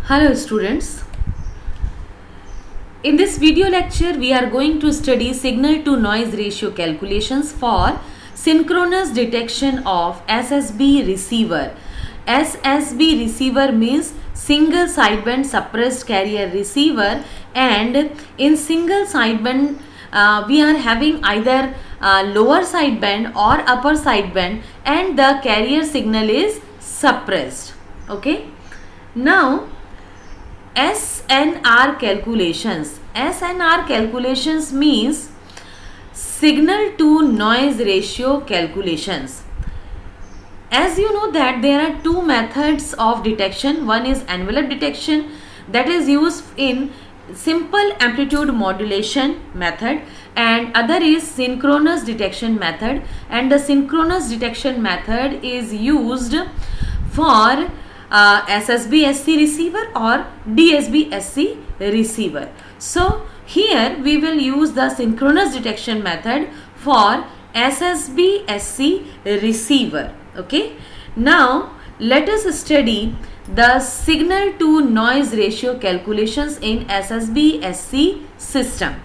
Hello students. In this video lecture we are going to study signal to noise ratio calculations for synchronous detection of SSB receiver. SSB receiver means single sideband suppressed carrier receiver, and in single sideband we are having either lower sideband or upper sideband and the carrier signal is suppressed. Okay. Now SNR calculations. SNR calculations means signal to noise ratio calculations. As you know that there are two methods of detection. One is envelope detection, that is used in simple amplitude modulation method, and other is synchronous detection method, and the synchronous detection method is used for SSB-SC receiver or DSB-SC receiver. So here we will use the synchronous detection method for SSB-SC receiver. Okay. Now let us study the signal to noise ratio calculations in SSB-SC system.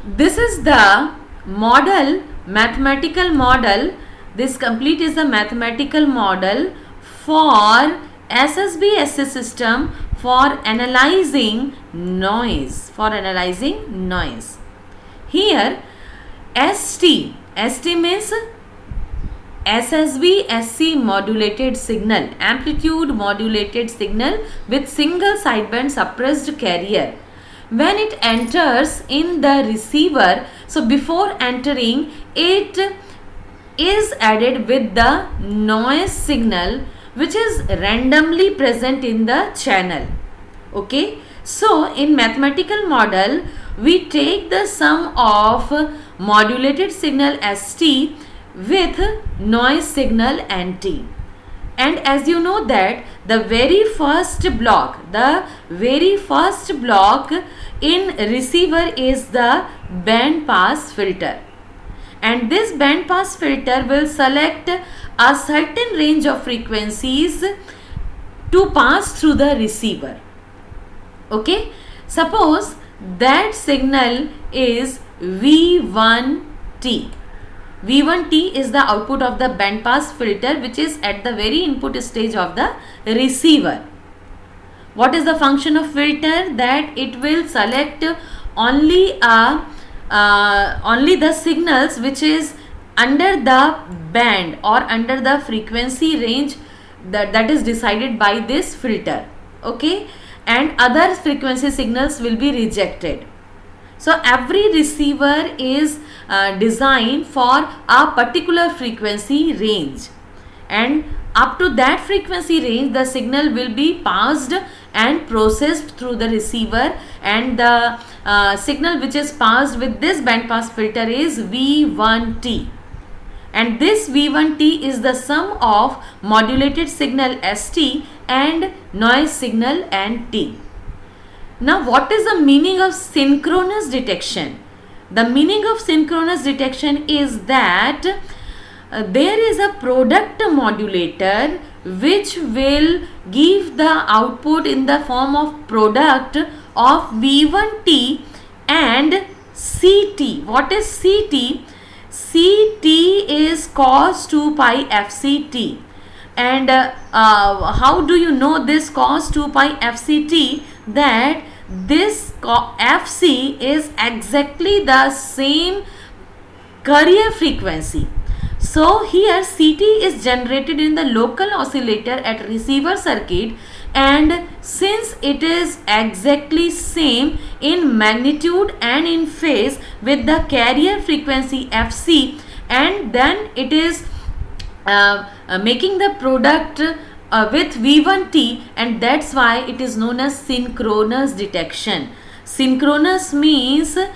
This is the model, mathematical model. This complete is the mathematical model for SSB-SC system for analyzing noise. Here ST means SSB-SC modulated signal, amplitude modulated signal with single sideband suppressed carrier. When it enters in the receiver, so before entering it is added with the noise signal which is randomly present in the channel. Okay. So in mathematical model we take the sum of modulated signal ST with noise signal NT. And as you know that the very first block in receiver is the band pass filter, and this band pass filter will select a certain range of frequencies to pass through the receiver. Okay, suppose that signal is V1T. V1T is the output of the band pass filter which is at the very input stage of the receiver. What is the function of filter? That it will select only the signals which is under the band or under the frequency range that is decided by this filter. Okay, and other frequency signals will be rejected. So every receiver is designed for a particular frequency range, and up to that frequency range the signal will be passed and processed through the receiver, and the signal which is passed with this band pass filter is V1T, and this V1T is the sum of modulated signal ST and noise signal NT. Now what is the meaning of synchronous detection? The meaning of synchronous detection is that there is a product modulator which will give the output in the form of product of V1T and CT. What is CT? CT is cos 2 pi FCT. And how do you know this cos 2 pi FCT? That this FC is exactly the same carrier frequency. So here CT is generated in the local oscillator at receiver circuit, and since it is exactly same in magnitude and in phase with the carrier frequency FC, and then it is making the product with V1T, and that's why it is known as synchronous detection. Synchronous means the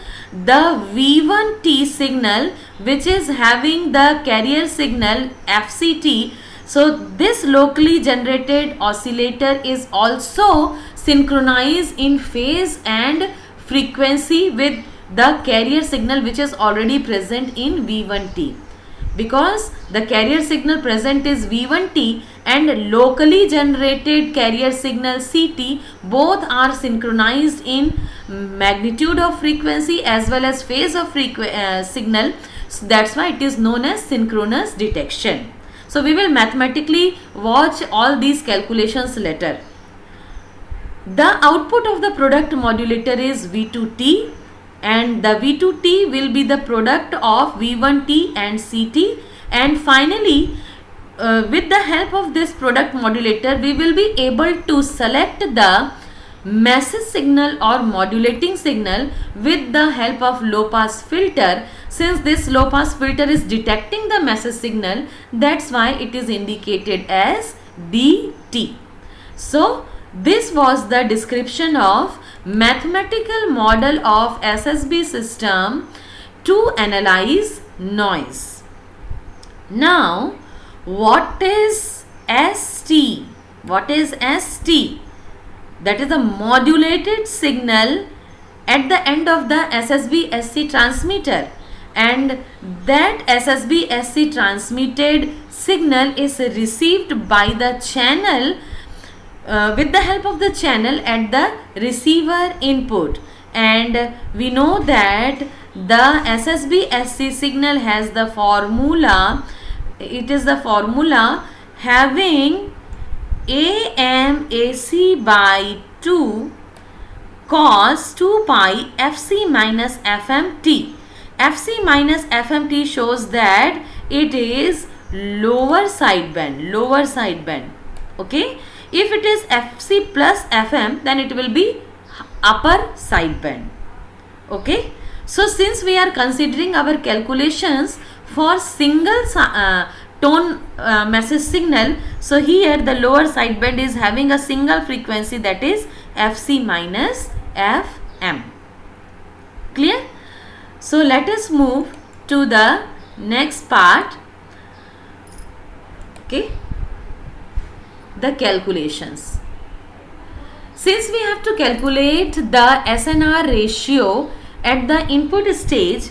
V1T signal which is having the carrier signal FCT. So this locally generated oscillator is also synchronized in phase and frequency with the carrier signal which is already present in V1T. because the carrier signal present is V1T and locally generated carrier signal CT, both are synchronized in magnitude of frequency as well as phase of signal. So that's why it is known as synchronous detection. So we will mathematically watch all these calculations later. The output of the product modulator is V2T, and the V2T will be the product of V1T and CT, and finally with the help of this product modulator we will be able to select the message signal or modulating signal with the help of low pass filter. Since this low pass filter is detecting the message signal, that's why it is indicated as DT. So this was the description of mathematical model of SSB system to analyze noise. Now what is ST? What is ST? That is a modulated signal at the end of the SSB-SC transmitter, and that SSB-SC transmitted signal is received by the channel with the help of the channel at the receiver input. And we know that the SSB-SC signal has the formula, it is the formula having AMAC by 2 cos 2 pi FC minus FMT. FC minus FMT shows that it is lower sideband. Okay, if it is FC plus FM, then it will be upper sideband. Okay, so since we are considering our calculations for single tone message signal, so here the lower sideband is having a single frequency, that is FC minus FM. Clear? So let us move to the next part. Okay, the calculations. Since we have to calculate the SNR ratio at the input stage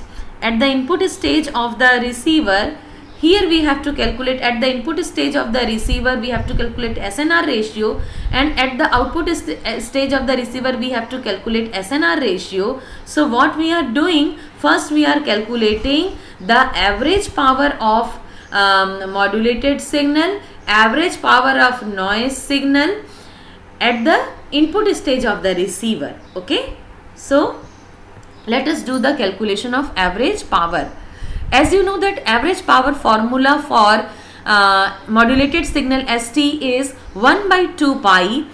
of the receiver, here we have to calculate at the input stage of the receiver we have to calculate SNR ratio, and at the output stage of the receiver we have to calculate SNR ratio. So what we are doing, first we are calculating the average power of modulated signal, average power of noise signal at the input stage of the receiver. Okay, so let us do the calculation of average power. As you know that average power formula for modulated signal ST is 1 by 2 pi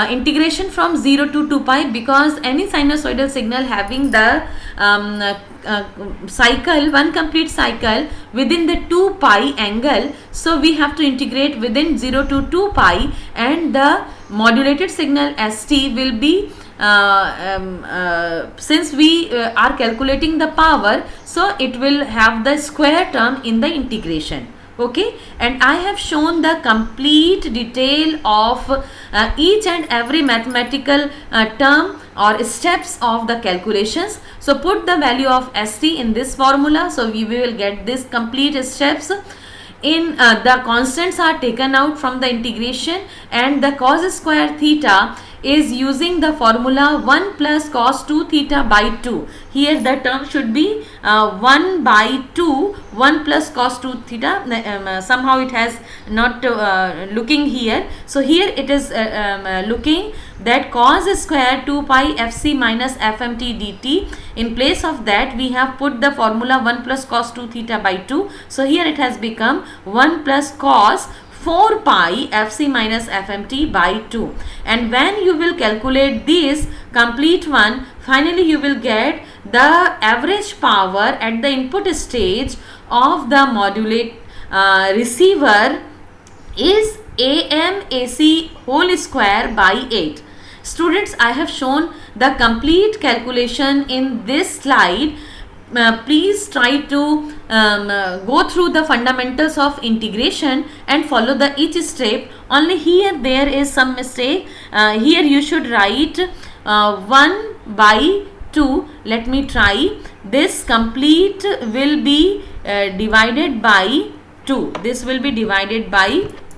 integration from 0 to 2 pi, because any sinusoidal signal having the cycle, one complete cycle within the 2 pi angle, so we have to integrate within 0 to 2 pi, and the modulated signal ST will be since we are calculating the power, so it will have the square term in the integration. Okay, and I have shown the complete detail of each and every mathematical term or steps of the calculations. So put the value of ST in this formula, so we will get this complete steps. In the constants are taken out from the integration, and the cos square theta is using the formula 1 plus cos 2 theta by 2. Here the term should be 1 by 2, 1 plus cos 2 theta. Somehow it has not looking here. So here it is looking that cos square 2 pi FC minus FMT dt. In place of that we have put the formula 1 plus cos 2 theta by 2. So here it has become 1 plus cos 4 pi FC minus FMT by 2. And when you will calculate this complete one, finally you will get the average power at the input stage of the modulate receiver is AMAC whole square by 8. Students, I have shown the complete calculation in this slide. Please try to go through the fundamentals of integration and follow the each step. Only here there is some mistake. Here you should write 1 by 2. Let me try. this complete will be divided by 2. This will be divided by